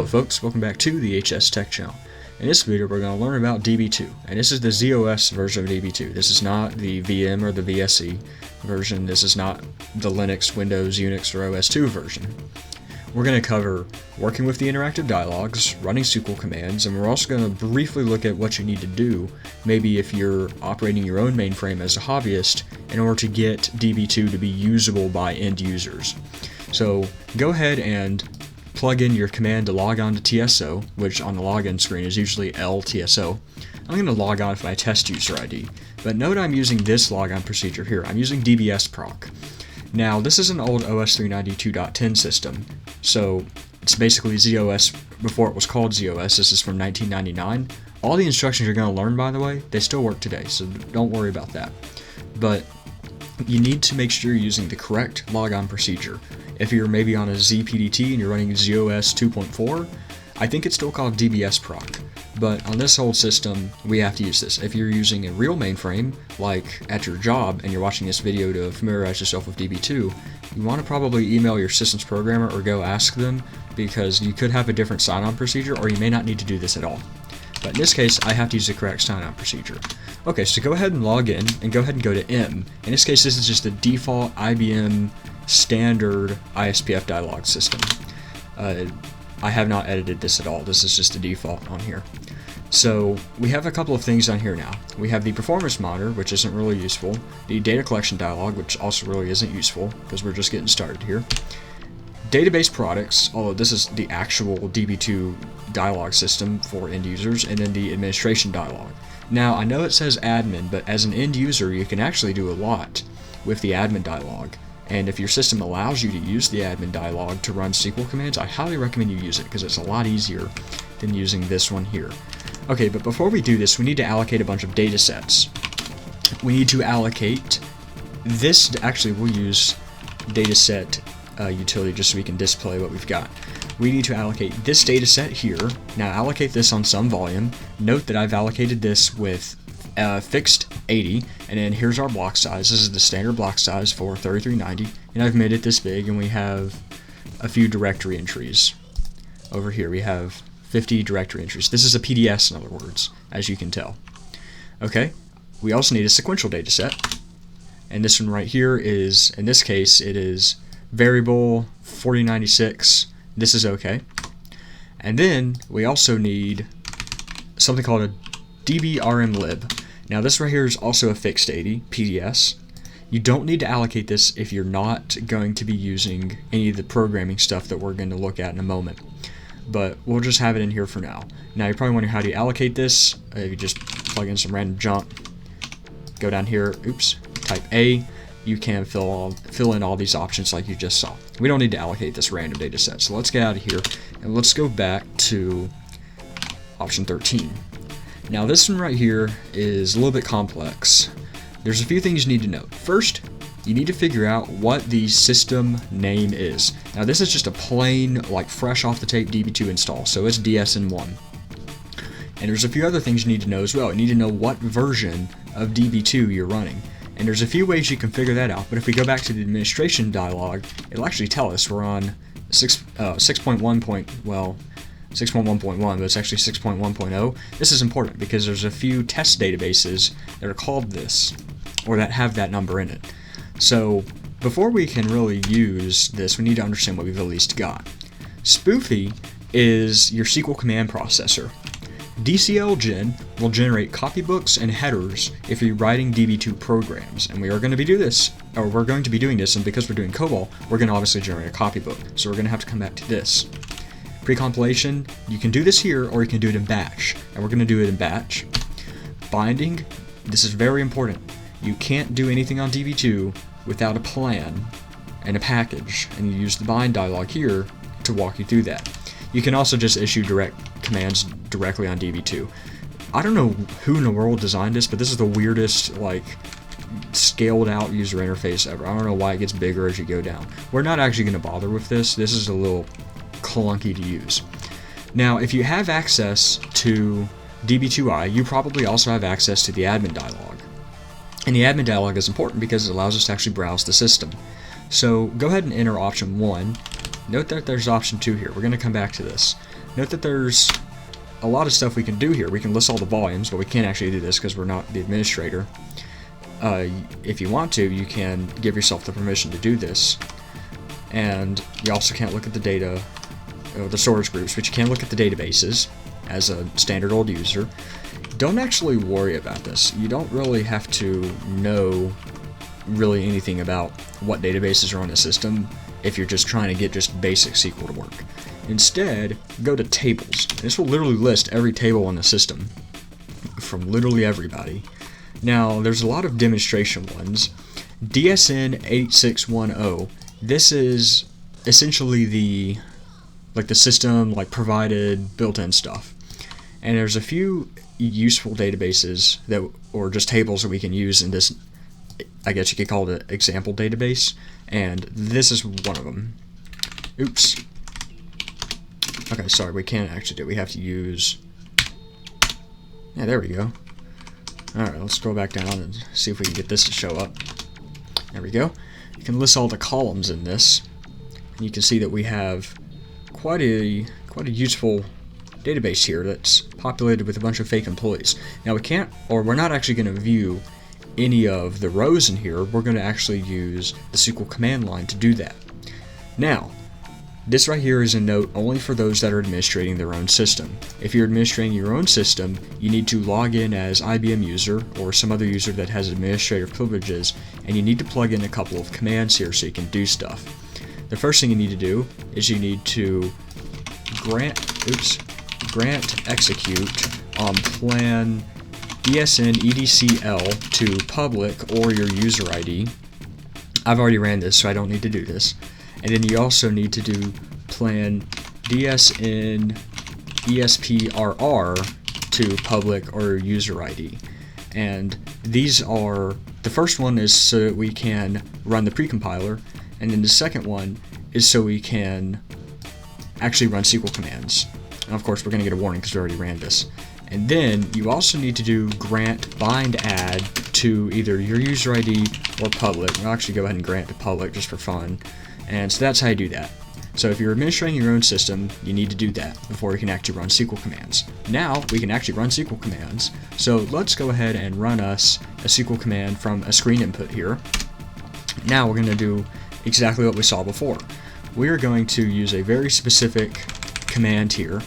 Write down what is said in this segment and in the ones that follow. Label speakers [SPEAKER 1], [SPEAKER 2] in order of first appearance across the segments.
[SPEAKER 1] folks, welcome back to the HS Tech Channel. In this video we're going to learn about DB2, and this is the ZOS version of DB2. This is not the VM or the VSE version, this is not the Linux, Windows, Unix, or OS2 version. We're going to cover working with the interactive dialogues, running SQL commands, and we're also going to briefly look at what you need to do, maybe if you're operating your own mainframe as a hobbyist, in order to get DB2 to be usable by end users. So go ahead and plug in your command to log on to TSO, which on the login screen is usually LTSO. I'm going to log on with my test user ID, but note I'm using this logon procedure here. I'm using dbsproc. Now this is an old OS 392.10 system, so it's basically ZOS before it was called ZOS. This is from 1999. All the instructions you're going to learn, by the way, they still work today, so don't worry about that. But you need to make sure you're using the correct logon procedure. If you're maybe on a ZPDT and you're running ZOS 2.4, I think it's still called dbsproc. But on this old system, we have to use this. If you're using a real mainframe, like at your job, and you're watching this video to familiarize yourself with DB2, you want to probably email your systems programmer or go ask them, because you could have a different sign-on procedure, or you may not need to do this at all. But in this case, I have to use the correct sign-on procedure. Okay, so go ahead and log in, and go ahead and go to M. In this case, this is just the default IBM standard ISPF dialog system. I have not edited this at all. This is just the default on here. So we have a couple of things on here now. We have the performance monitor, which isn't really useful. The data collection dialog, which also really isn't useful because we're just getting started here. Database products, although this is the actual DB2 dialog system for end users, and then the administration dialog. Now I know it says admin, but as an end user you can actually do a lot with the admin dialog. And if your system allows you to use the admin dialog to run SQL commands, I highly recommend you use it because it's a lot easier than using this one here. Okay, but before we do this, we need to allocate a bunch of data sets. We need to allocate this, actually we'll use dataset utility just so we can display what we've got. We need to allocate this data set here. Now allocate this on some volume. Note that I've allocated this with fixed 80, and then here's our block size. This is the standard block size for 3390, and I've made it this big, and we have a few directory entries. Over here we have 50 directory entries. This is a PDS, in other words, as you can tell. Okay, we also need a sequential data set, and this one right here is, in this case, it is variable 4096. This is okay. And then we also need something called a dbrmlib. Now this right here is also a fixed 80 PDS. You don't need to allocate this if you're not going to be using any of the programming stuff that we're going to look at in a moment. But we'll just have it in here for now. Now you're probably wondering how do you allocate this. If you just plug in some random junk, go down here, oops, type A, you can fill in all these options like you just saw. We don't need to allocate this random data set. So let's get out of here and let's go back to option 13. Now this one right here is a little bit complex. There's a few things you need to know. First, you need to figure out what the system name is. Now this is just a plain, like fresh off the tape DB2 install, so it's DSN1. And there's a few other things you need to know as well. You need to know what version of DB2 you're running. And there's a few ways you can figure that out, but if we go back to the administration dialog, it'll actually tell us we're on 6.1.1, but it's actually 6.1.0. This is important because there's a few test databases that are called this, or that have that number in it. So before we can really use this, we need to understand what we've at least got. SPUFI is your SQL command processor. DCLGEN will generate copybooks and headers if you're writing DB2 programs, and we are going to be doing this, and because we're doing COBOL, we're going to obviously generate a copybook. So we're going to have to come back to this. Pre-compilation, you can do this here or you can do it in batch, and we're going to do it in batch. Binding, this is very important. You can't do anything on DB2 without a plan and a package, and you use the bind dialog here to walk you through that. You can also just issue direct commands directly on DB2. I don't know who in the world designed this, but this is the weirdest, like, scaled out user interface ever. I don't know why it gets bigger as you go down. We're not actually going to bother with this. This is a little clunky to use. Now, if you have access to Db2I, you probably also have access to the admin dialog. And the admin dialog is important because it allows us to actually browse the system. So go ahead and enter option 1, note that there's option 2 here. We're going to come back to this. Note that there's a lot of stuff we can do here. We can list all the volumes, but we can't actually do this because we're not the administrator. If you want to, you can give yourself the permission to do this. And you also can't look at the data, the storage groups, but you can look at the databases as a standard old user. Don't actually worry about this. You don't really have to know really anything about what databases are on the system if you're just trying to get just basic SQL to work. Instead, go to tables. This will literally list every table on the system from literally everybody. Now, there's a lot of demonstration ones. DSN 8610, this is essentially the system provided built-in stuff. And there's a few useful databases or just tables that we can use in this, I guess you could call it an example database, and this is one of them. Oops. Okay, sorry, we can't actually do it. We have to use... Yeah, there we go. Alright, let's scroll back down and see if we can get this to show up. There we go. You can list all the columns in this, and you can see that we have quite a useful database here that's populated with a bunch of fake employees. Now we're not actually going to view any of the rows in here. We're going to actually use the SQL command line to do that. Now, this right here is a note only for those that are administrating their own system. If you're administrating your own system, you need to log in as IBM user or some other user that has administrator privileges, and you need to plug in a couple of commands here so you can do stuff. The first thing you need to do is you need to grant execute on plan ESN EDCL to public or your user ID. I've already ran this, so I don't need to do this. And then you also need to do plan DSN ESPRR to public or user ID. And these are, the first one is so that we can run the precompiler, and then the second one is so we can actually run SQL commands. And of course we're going to get a warning because we already ran this. And then you also need to do grant bind add to either your user ID or public. We'll actually go ahead and grant to public just for fun. And so that's how you do that. So if you're administrating your own system, you need to do that before you can actually run SQL commands. Now we can actually run SQL commands. So let's go ahead and run us a SQL command from a screen input here. Now we're going to do exactly what we saw before. We are going to use a very specific command here,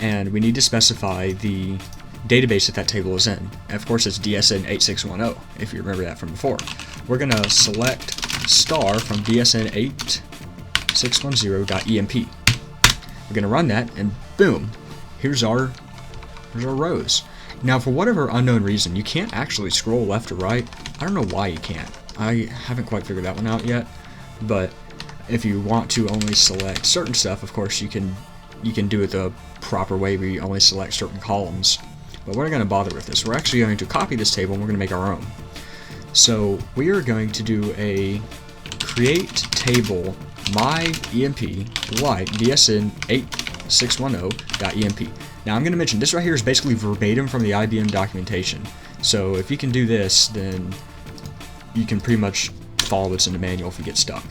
[SPEAKER 1] and we need to specify the database that table is in. And of course it's DSN 8610, if you remember that from before. We're going to select star from DSN 8610.emp. We're going to run that, and boom, here's our rows. Now, for whatever unknown reason, you can't actually scroll left or right. I don't know why you can't. I haven't quite figured that one out yet, but if you want to only select certain stuff, of course you can do it the proper way where you only select certain columns. But we're not going to bother with this. We're actually going to copy this table and we're going to make our own. So we are going to do a create table my emp like dsn 8610.emp. Now I'm going to mention this right here is basically verbatim from the IBM documentation. So if you can do this, then you can pretty much follow what's in the manual if you get stuck.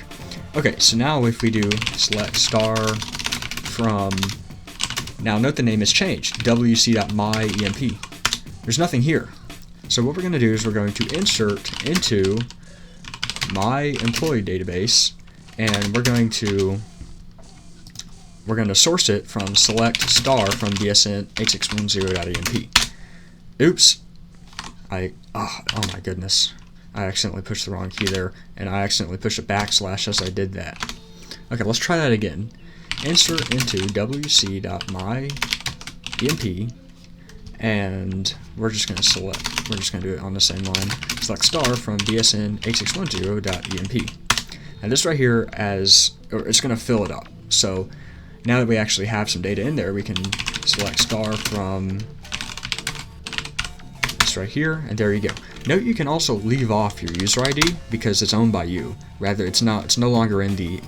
[SPEAKER 1] Okay, so now if we do select star from, now note the name has changed, wc.myemp. There's nothing here. So what we're going to do is we're going to insert into my employee database, and we're going to source it from select star from dsn 8610.emp. Oops. Oh my goodness. I accidentally pushed the wrong key there, and I accidentally pushed a backslash as I did that. Okay, let's try that again. Insert into wc.myemp, and we're just going to do it on the same line. Select star from dsn 8610.emp. And this right here it's going to fill it up. So now that we actually have some data in there, we can select star from this right here, and there you go. Note you can also leave off your user ID because it's owned by you. Rather, it's no longer in the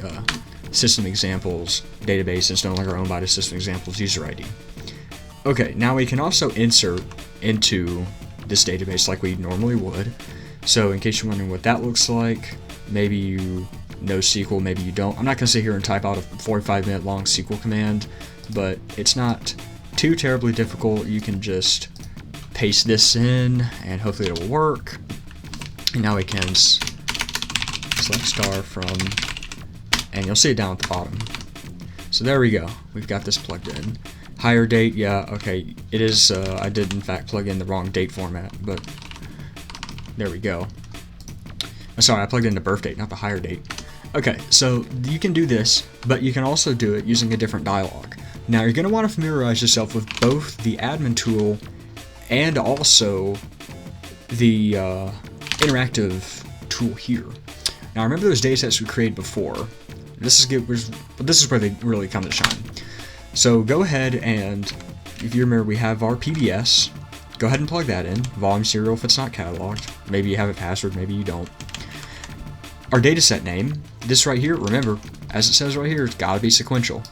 [SPEAKER 1] system examples database. It's no longer owned by the system examples user ID. Okay, now we can also insert into this database like we normally would. So in case you're wondering what that looks like, maybe you know SQL, maybe you don't. I'm not going to sit here and type out a 45-minute long SQL command, but it's not too terribly difficult. You can just paste this in, and hopefully it will work. And now we can select star from, and you'll see it down at the bottom. So there we go. We've got this plugged in. Higher date, yeah, okay. It is, I did in fact plug in the wrong date format, but there we go. Sorry, I plugged in the birth date, not the higher date. Okay, so you can do this, but you can also do it using a different dialog. Now you're going to want to familiarize yourself with both the admin tool and also the interactive tool here. Now remember those datasets we created before. This is where they really come to shine. So go ahead and, if you remember, we have our PDS. Go ahead and plug that in. Volume serial if it's not cataloged. Maybe you have a password, maybe you don't. Our dataset name, this right here, remember, as it says right here, it's got to be sequential.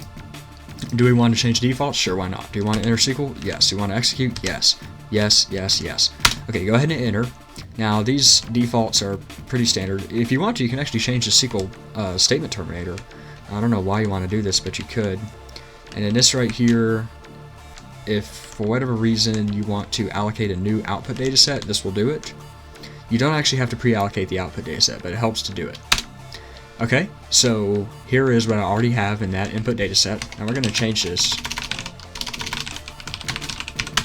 [SPEAKER 1] Do we want to change defaults? Sure, why not? Do you want to enter SQL? Yes. Do you want to execute? Yes. Yes, yes, yes. Okay, go ahead and enter. Now, these defaults are pretty standard. If you want to, you can actually change the SQL statement terminator. I don't know why you want to do this, but you could. And then this right here, if for whatever reason you want to allocate a new output dataset, this will do it. You don't actually have to pre-allocate the output dataset, but it helps to do it. Okay, so here is what I already have in that input dataset, and we're going to change this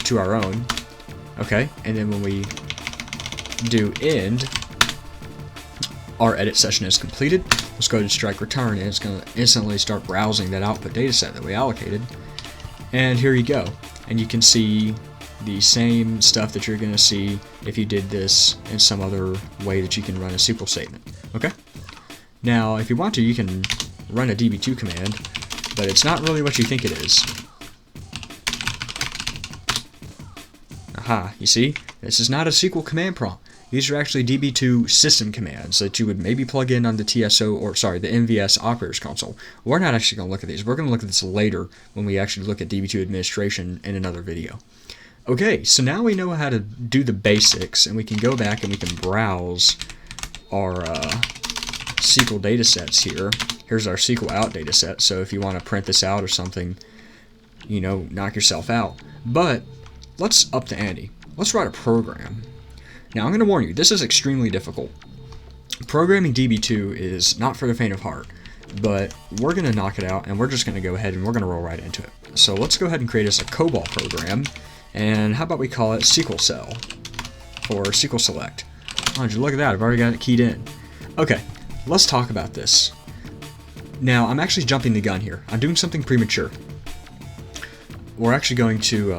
[SPEAKER 1] to our own. Okay, and then when we do end, our edit session is completed. Let's go to strike return, and it's going to instantly start browsing that output dataset that we allocated. And here you go, and you can see the same stuff that you're going to see if you did this in some other way that you can run a SQL statement. Okay? Now, if you want to, you can run a DB2 command, but it's not really what you think it is. Aha, you see? This is not a SQL command prompt. These are actually DB2 system commands that you would maybe plug in on the TSO, or sorry, the MVS operators console. We're not actually going to look at these. We're going to look at this later when we actually look at DB2 administration in another video. Okay, so now we know how to do the basics, and we can go back and we can browse our SQL datasets here. Here's our SQL out dataset, so if you want to print this out or something, you know, knock yourself out. But let's up the ante. Let's write a program. Now I'm going to warn you, this is extremely difficult. Programming DB2 is not for the faint of heart, but we're going to knock it out, and we're just going to go ahead and we're going to roll right into it. So let's go ahead and create us a COBOL program. And how about we call it SQL cell or SQL select? Oh, did you look at that? I've already got it keyed in. Okay, let's talk about this. Now, I'm actually jumping the gun here. I'm doing something premature. We're actually going to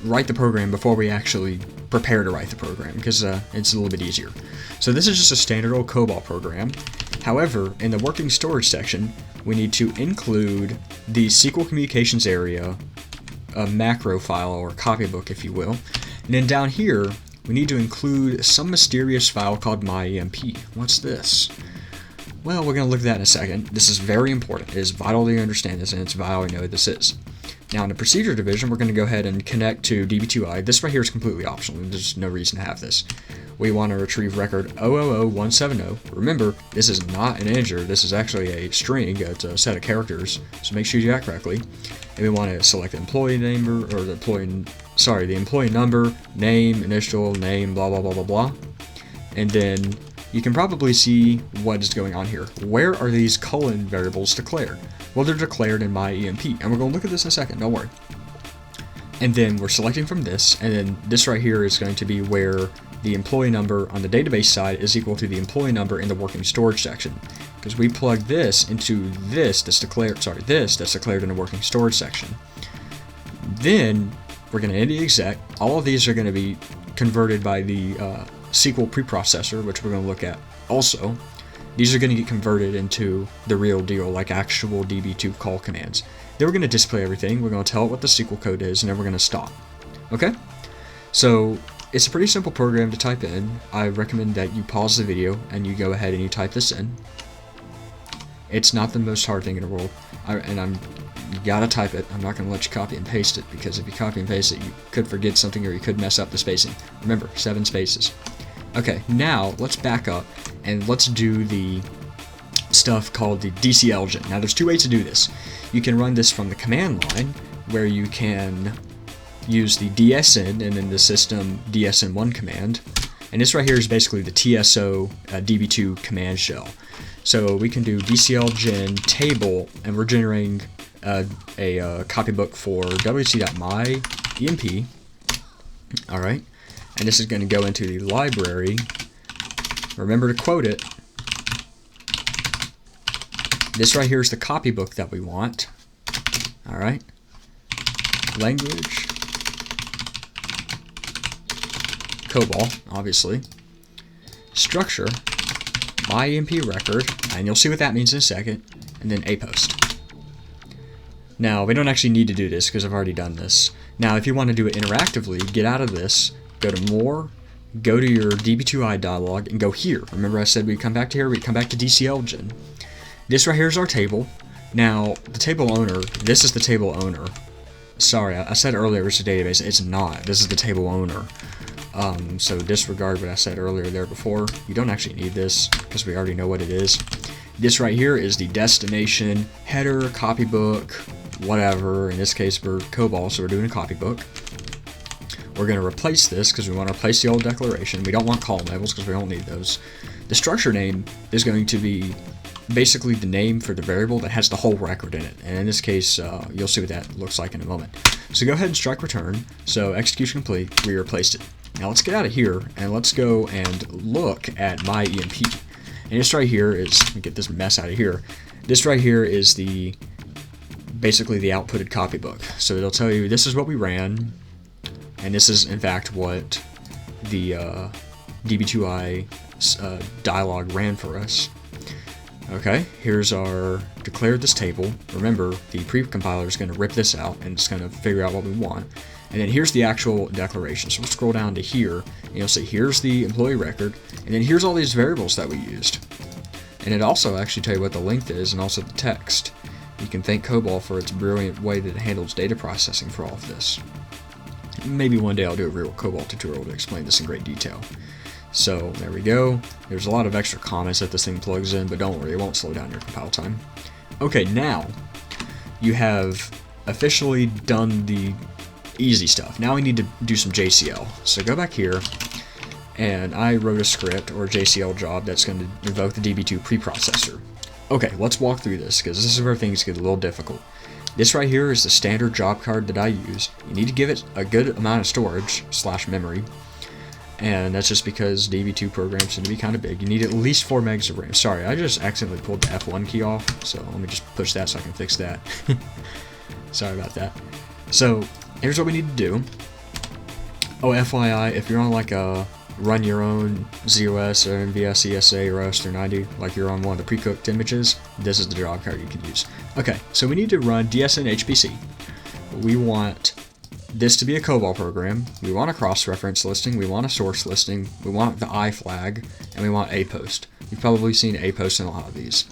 [SPEAKER 1] write the program before we actually prepare to write the program because it's a little bit easier. So this is just a standard old COBOL program. However, in the working storage section, we need to include the SQL communications area, a macro file or copybook, if you will. And then down here, we need to include some mysterious file called myemp. What's this? Well, we're going to look at that in a second. This is very important. It is vital that you understand this, and it's vital you know what this is. Now, in the procedure division, we're going to go ahead and connect to Db2I. This right here is completely optional. There's no reason to have this. We want to retrieve record 000170. Remember, this is not an integer. This is actually a string. It's a set of characters, so make sure you do that correctly. And we want to select the employee number, or the employee number, name, initial, name, blah, blah, blah, blah, blah. And then you can probably see what is going on here. Where are these colon variables declared? Well, they're declared in myemp, and we're going to look at this in a second, don't worry. And then we're selecting from this, and then this right here is going to be where the employee number on the database side is equal to the employee number in the working storage section. Because we plug this into this that's declared, this that's declared in the working storage section. Then we're going to end the exec. All of these are going to be converted by the SQL preprocessor, which we're going to look at also. These are going to get converted into the real deal, like actual DB2 call commands. Then we're going to display everything. We're going to tell it what the SQL code is, and then we're going to stop. Okay? So it's a pretty simple program to type in. I recommend that you pause the video and you go ahead and you type this in. It's not the most hard thing in the world, you gotta type it. I'm not gonna let you copy and paste it, because if you copy and paste it, you could forget something or you could mess up the spacing. Remember, 7 spaces. Okay, now let's back up and let's do the stuff called the DCLGEN. Now there's two ways to do this. You can run this from the command line, where you can use the DSN and then the system DSN1 command. And this right here is basically the TSO DB2 command shell. So we can do DCLGEN table, and we're generating a copybook for wc.myemp. Alright, and this is going to go into the library. Remember to quote it. This right here is the copybook that we want. Alright. Language. COBOL, obviously. Structure. MyEMP record. And you'll see what that means in a second. And then apost. Now, we don't actually need to do this because I've already done this. Now, if you want to do it interactively, get out of this, go to More, go to your Db2I dialog, and go here. Remember I said we'd come back to here, we'd come back to DCLGEN. This right here is our table. Now, the table owner, this is the table owner. Sorry, I said earlier it's a database. It's not. This is the table owner. So disregard what I said earlier there before. You don't actually need this because we already know what it is. This right here is the destination, header, copybook, whatever. In this case, we're COBOL, so we're doing a copybook. We're going to replace this because we want to replace the old declaration. We don't want column labels because we don't need those. The structure name is going to be basically the name for the variable that has the whole record in it. And in this case, you'll see what that looks like in a moment. So go ahead and strike return. So execution complete, we replaced it. Now let's get out of here and let's go and look at MyEMP. And this right here is, let me get this mess out of here. This right here is basically the outputted copybook. So it'll tell you this is what we ran, and this is in fact what the DB2I dialog ran for us. Okay, here's our declared this table. Remember, the pre-compiler is going to rip this out and it's going to figure out what we want. And then here's the actual declaration. So we'll scroll down to here, and you'll see here's the employee record, and then here's all these variables that we used. And it also actually tell you what the length is and also the text. You can thank COBOL for its brilliant way that it handles data processing for all of this. Maybe one day I'll do a real COBOL tutorial to explain this in great detail. So there we go. There's a lot of extra comments that this thing plugs in, but don't worry, it won't slow down your compile time. Okay, now you have officially done the easy stuff. Now we need to do some JCL. So go back here, and I wrote a script or JCL job that's going to invoke the DB2 preprocessor. Okay, let's walk through this because this is where things get a little difficult. This right here is the standard job card that I use. You need to give it a good amount of storage / memory. And that's just because DB2 programs tend to be kind of big. You need at least 4 megs of RAM. Sorry, I just accidentally pulled the F1 key off, so let me just push that so I can fix that. Sorry about that. So, here's what we need to do. Oh, FYI, if you're on like a run your own ZOS or MVS, ESA, or OS390, like you're on one of the pre-cooked images, this is the job card you can use. Okay, so we need to run DSN HPC. We want this to be a COBOL program, we want a cross-reference listing, we want a source listing, we want the I flag, and we want apost. You've probably seen apost in a lot of these.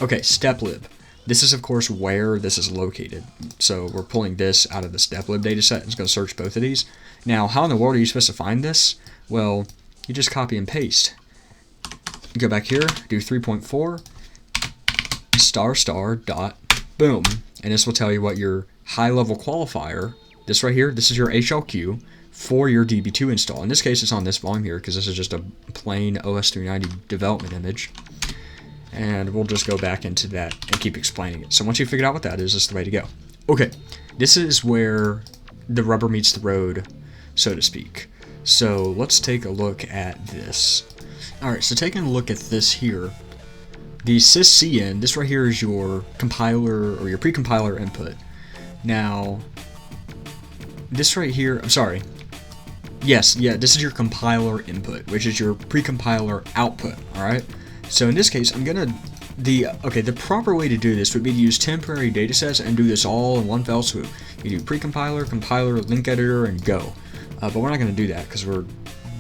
[SPEAKER 1] Okay, steplib. This is of course where this is located. So we're pulling this out of the steplib dataset and it's going to search both of these. Now, how in the world are you supposed to find this? Well, you just copy and paste. You go back here, do 3.4, ** dot, boom, and this will tell you what your high-level qualifier. This right here, this is your HLQ for your DB2 install. In this case, it's on this volume here because this is just a plain OS390 development image. And we'll just go back into that and keep explaining it. So once you figured out what that is, this is the way to go. Okay, this is where the rubber meets the road, so to speak. So let's take a look at this. Alright, so taking a look at this here, the syscn, this right here is your compiler or your pre-compiler input. Now, this right here, I'm sorry. Yes, yeah, this is your compiler input, which is your pre-compiler output, alright? So in this case, the proper way to do this would be to use temporary datasets and do this all in one fell swoop. You do pre-compiler, compiler, link editor, and go. But we're not going to do that because we're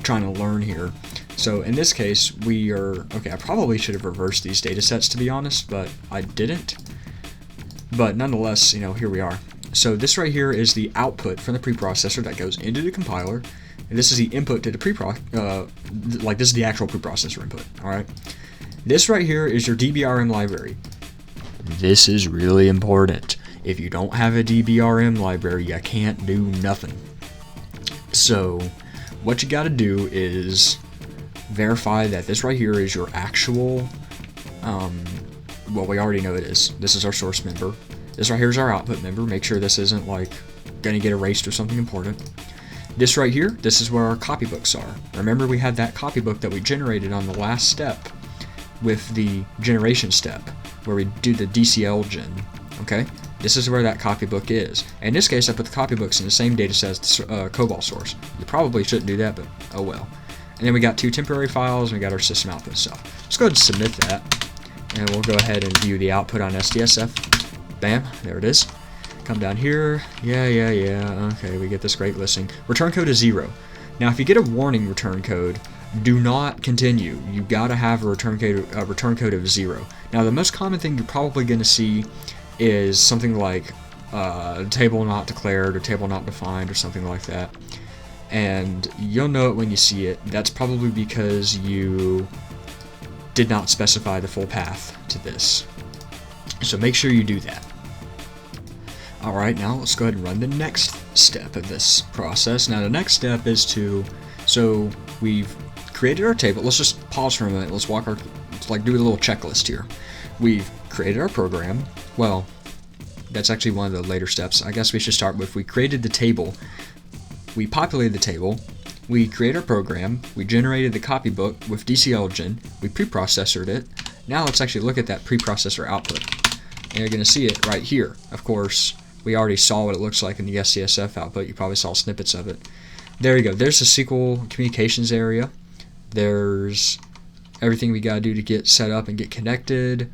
[SPEAKER 1] trying to learn here. So in this case, I probably should have reversed these datasets to be honest, but I didn't. But nonetheless, here we are. So this right here is the output from the preprocessor that goes into the compiler, and this is the input to the this is the actual preprocessor input, alright? This right here is your DBRM library. This is really important. If you don't have a DBRM library, you can't do nothing. So what you got to do is verify that this right here is your actual, well, we already know it is. This is our source member. This right here is our output member. Make sure this isn't like going to get erased or something important. This right here, this is where our copybooks are. Remember, we had that copybook that we generated on the last step with the generation step, where we do the DCLGEN, okay? This is where that copybook is. In this case, I put the copybooks in the same data set as the COBOL source. You probably shouldn't do that, but oh well. And then we got 2 temporary files, and we got our system output stuff. Let's go ahead and submit that, and we'll go ahead and view the output on SDSF. Bam, there it is. Come down here, yeah, okay, we get this great listing. Return code is 0. Now, if you get a warning return code, do not continue. You gotta have a return code of 0. Now, the most common thing you're probably gonna see is something like table not declared or table not defined or something like that. And you'll know it when you see it. That's probably because you did not specify the full path to this. So make sure you do that. Alright, now let's go ahead and run the next step of this process. Now the next step is so we've created our table. Let's just pause for a minute. Let's do a little checklist here. We've created our program. Well, that's actually one of the later steps. I guess we should start with, we created the table. We populated the table. We created our program. We generated the copybook with DCLGEN. We preprocessored it. Now let's actually look at that preprocessor output. And you're going to see it right here. Of course, we already saw what it looks like in the SCSF output. You probably saw snippets of it. There you go. There's the SQL communications area. There's everything we got to do to get set up and get connected.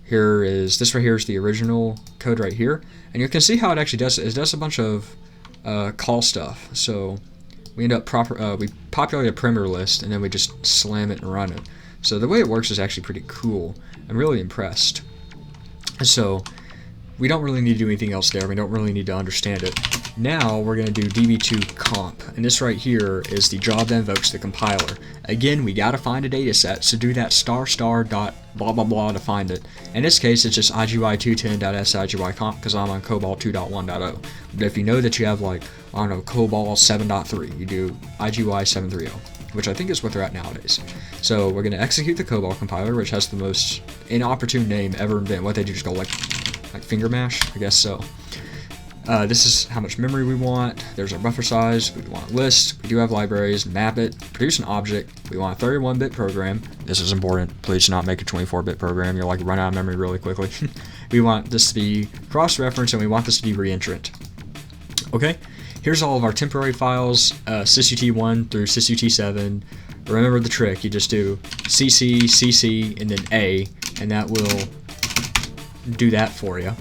[SPEAKER 1] This right here is the original code right here. And you can see how it actually does it. It does a bunch of call stuff. So we end up we populate a perimeter list, and then we just slam it and run it. So the way it works is actually pretty cool. I'm really impressed. So we don't really need to do anything else there. We don't really need to understand it. Now we're going to do db2 comp, and this right here is the job that invokes the compiler. Again, we got to find a data set, so do that ** dot blah blah blah to find it. In this case, it's just IGY210.SIGY comp because I'm on COBOL 2.1.0. But if you know that you have, like, I don't know, COBOL 7.3, you do IGY 730, which I think is what they're at nowadays. So we're going to execute the COBOL compiler, which has the most inopportune name ever invented. What they do, just go like finger mash? I guess so. This is how much memory we want. There's our buffer size. We want a list. We do have libraries. Map it. Produce an object. We want a 31-bit program. This is important. Please do not make a 24-bit program. You'll like run out of memory really quickly. We want this to be cross-reference, and we want this to be reentrant. Okay. Here's all of our temporary files, sysut1 through sysut7. Remember the trick. You just do cc, and then a, and that will do that for you.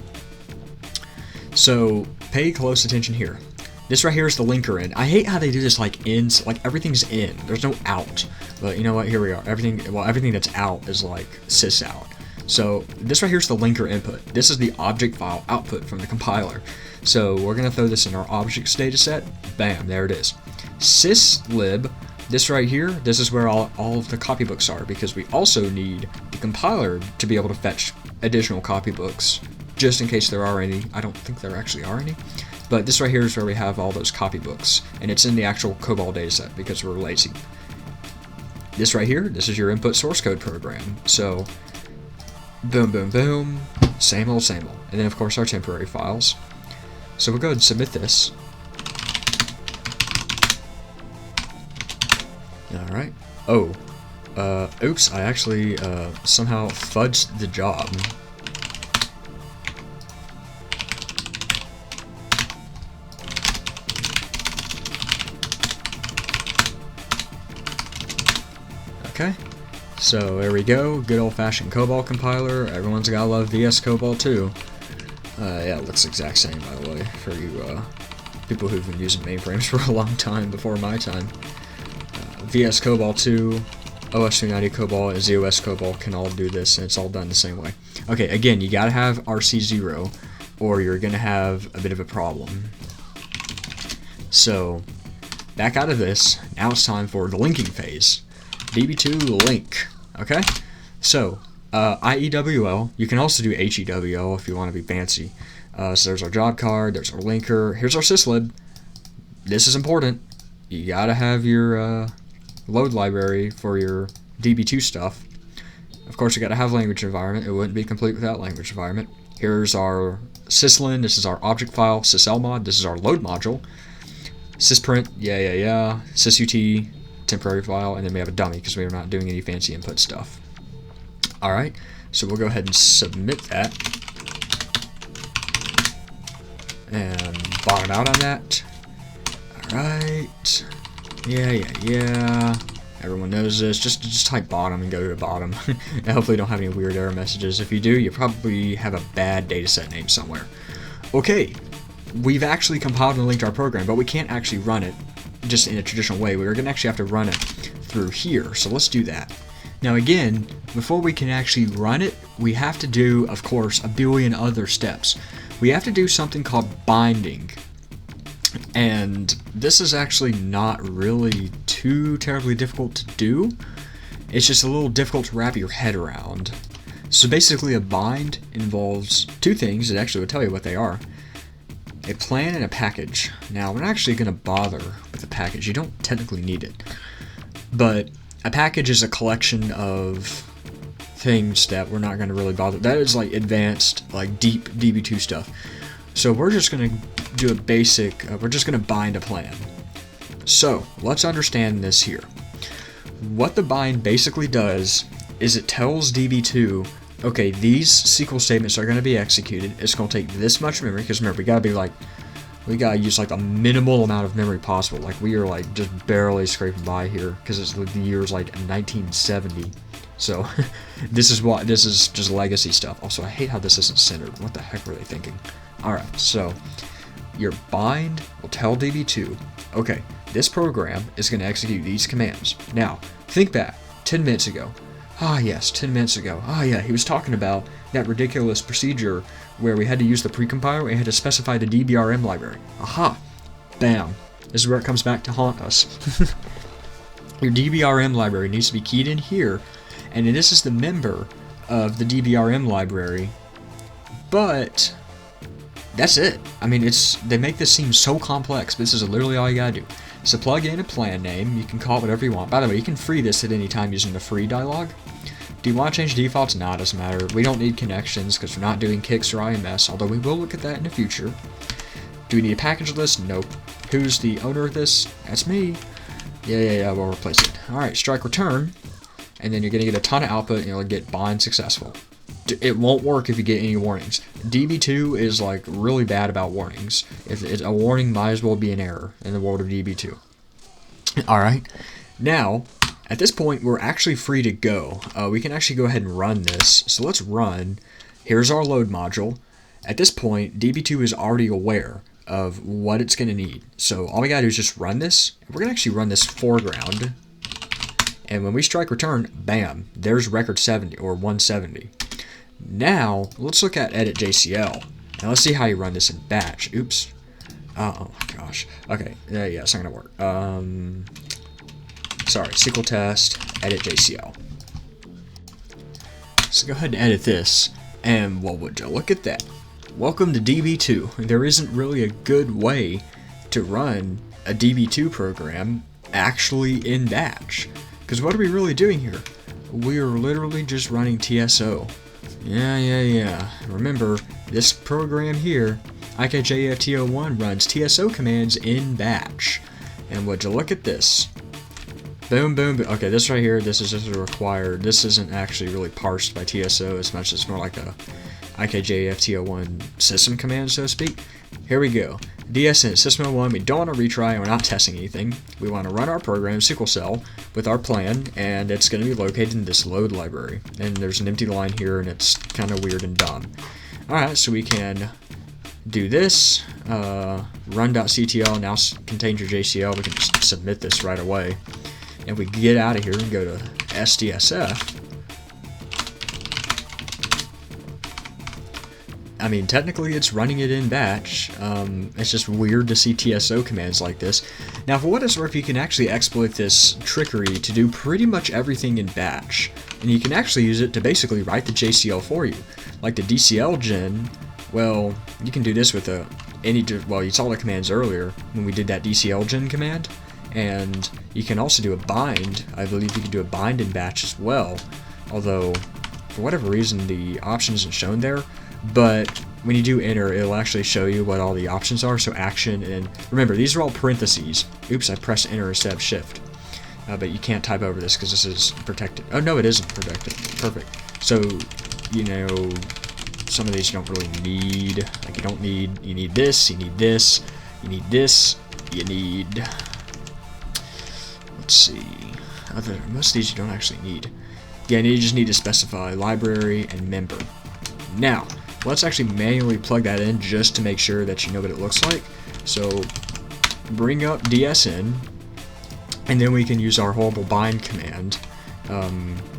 [SPEAKER 1] So pay close attention here. This right here is the linker in. I hate how they do this like ins, like everything's in. There's no out. But you know what? Here we are. Everything that's out is like sysout. So this right here is the linker input. This is the object file output from the compiler. So we're gonna throw this in our objects data set. Bam, there it is. Syslib. This right here, this is where all of the copybooks are, because we also need the compiler to be able to fetch additional copybooks, just in case there are any. I don't think there actually are any. But this right here is where we have all those copybooks, and it's in the actual COBOL dataset because we're lazy. This right here, this is your input source code program. So, boom, boom, boom, same old, same old. And then of course our temporary files. So we'll go ahead and submit this. Alright. Oh, oops, I actually somehow fudged the job. Okay, so there we go, good old-fashioned COBOL compiler. Everyone's gotta love VS COBOL too. Yeah, it looks the exact same, by the way, for you people who've been using mainframes for a long time before my time. VS COBOL 2, OS390 COBOL, and ZOS COBOL can all do this, and it's all done the same way. Okay, again, you gotta have RC0, or you're gonna have a bit of a problem. So, back out of this, now it's time for the linking phase. DB2 link, okay? So, IEWL, you can also do HEWL if you want to be fancy. So there's our job card, there's our linker, here's our syslib. This is important. You gotta have your load library for your DB2 stuff. Of course, you gotta have language environment. It wouldn't be complete without language environment. Here's our syslin, this is our object file, syslmod, this is our load module. Sysprint, sysut, temporary file, and then we have a dummy because we are not doing any fancy input stuff. Alright, so we'll go ahead and submit that. And bottom out on that. Alright. Yeah. Everyone knows this. Just type bottom and go to the bottom. And hopefully you don't have any weird error messages. If you do, you probably have a bad dataset name somewhere. Okay, we've actually compiled and linked our program, but we can't actually run it just in a traditional way. We're going to actually have to run it through here. So let's do that. Now again, before we can actually run it, we have to do, of course, a billion other steps. We have to do something called binding. And this is actually not really too terribly difficult to do. It's just a little difficult to wrap your head around. So basically a bind involves two things. It actually will tell you what they are. A plan and a package. Now we're not actually going to bother with the package. You don't technically need it. But a package is a collection of things that we're not going to really bother. That is like advanced, like deep DB2 stuff. So we're just going to do a basic, we're just going to bind a plan. So let's understand this here. What the bind basically does is it tells DB2, okay, these SQL statements are going to be executed. It's going to take this much memory, because remember, we got to use like a minimal amount of memory possible. Like we are like just barely scraping by here because it's the year's like 1970. So this is just legacy stuff. Also, I hate how this isn't centered. What the heck were they thinking? Alright, so your bind will tell DB2, okay, this program is going to execute these commands. Now, think back, 10 minutes ago. Ah yes, 10 minutes ago. Ah yeah, he was talking about that ridiculous procedure where we had to use the precompiler and had to specify the DBRM library. Aha! Bam! This is where it comes back to haunt us. Your DBRM library needs to be keyed in here, and this is the member of the DBRM library, but that's it. I mean, they make this seem so complex, but this is literally all you gotta do. So plug in a plan name, you can call it whatever you want. By the way, you can free this at any time using the free dialog. Do you want to change defaults? No, it doesn't matter. We don't need connections because we're not doing kicks or IMS, although we will look at that in the future. Do we need a package list? Nope. Who's the owner of this? That's me. Yeah, we'll replace it. Alright, strike return, and then you're going to get a ton of output, and you'll get bind successful. It won't work if you get any warnings. DB2 is like really bad about warnings. If a warning might as well be an error in the world of DB2. Alright, now, at this point, we're actually free to go. We can actually go ahead and run this. So let's run. Here's our load module. At this point, DB2 is already aware of what it's going to need. So all we got to do is just run this. We're going to actually run this foreground. And when we strike return, bam, there's record 70 or 170. Now, let's look at edit JCL. Now let's see how you run this in batch. Oops. Oh my gosh. Okay, yeah, it's not going to work. Sorry, SQL test, edit JCL. So go ahead and edit this, and what would you look at that? Welcome to DB2. There isn't really a good way to run a DB2 program actually in batch. Because what are we really doing here? We are literally just running TSO. Yeah. Remember, this program here, IKJFT01, runs TSO commands in batch. And would you look at this? Boom. Okay, this right here, this is just a required. This isn't actually really parsed by TSO as much as more like a IKJFT01 system command, so to speak. Here we go. DSN system01, we don't want to retry, and we're not testing anything. We want to run our program SQL cell with our plan, and it's going to be located in this load library. And there's an empty line here, and it's kind of weird and dumb. Alright, so we can do this, run.ctl now contains your JCL. We can just submit this right away. And we get out of here and go to SDSF. I mean, technically it's running it in batch. It's just weird to see TSO commands like this. Now, for what it's worth, you can actually exploit this trickery to do pretty much everything in batch. And you can actually use it to basically write the JCL for you. Like the DCLGEN, well, you can do this with well, you saw the commands earlier when we did that DCLGEN command. And you can also do a bind. I believe you can do a bind in batch as well. Although, for whatever reason, the option isn't shown there. But when you do enter, it'll actually show you what all the options are. So action, and remember, these are all parentheses. Oops, I pressed enter instead of shift. But you can't type over this because this is protected. Oh, no, it isn't protected. Perfect. So, you know, some of these you don't really need. Like, you need this, you need this, you need this, you need... Let's see. Most of these you don't actually need. Yeah, you just need to specify library and member. Now, let's actually manually plug that in just to make sure that you know what it looks like. So, bring up DSN, and then we can use our horrible bind command,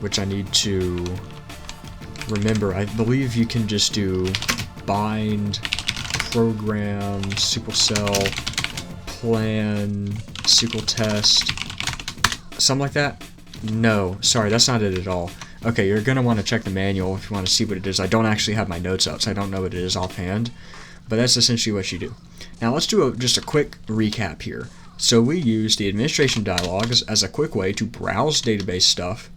[SPEAKER 1] which I need to remember. I believe you can just do bind program supercell plan SQL test, something like that. No, sorry, that's not it at all. Okay, you're going to want to check the manual if you want to see what it is. I don't actually have my notes out, so I don't know what it is offhand, but that's essentially what you do. Now let's do just a quick recap here. So we use the administration dialog as a quick way to browse database stuff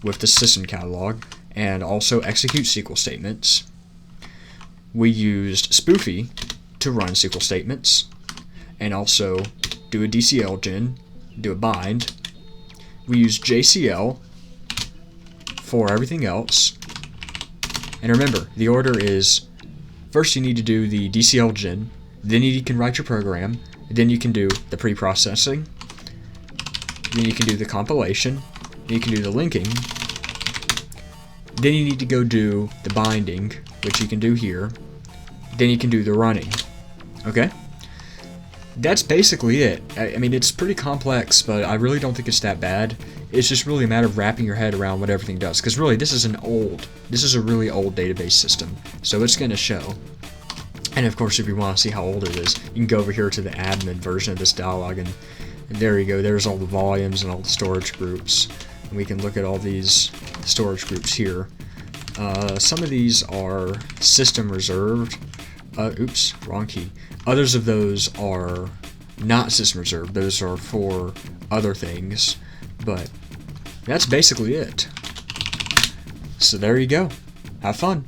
[SPEAKER 1] with the system catalog and also execute SQL statements. We used SPUFI to run SQL statements and also do a DCLGEN, do a bind. We use JCL for everything else. And remember, the order is, first you need to do the DCLGEN, then you can write your program, then you can do the preprocessing, then you can do the compilation, then you can do the linking, then you need to go do the binding, which you can do here, then you can do the running. Okay? That's basically it. I mean, it's pretty complex, but I really don't think it's that bad. It's just really a matter of wrapping your head around what everything does. Because really, this is a really old database system. So it's going to show. And of course, if you want to see how old it is, you can go over here to the admin version of this dialog. And there you go. There's all the volumes and all the storage groups. And we can look at all these storage groups here. Some of these are system reserved. Oops, wrong key. Others of those are not system reserved. Those are for other things. But that's basically it. So there you go. Have fun.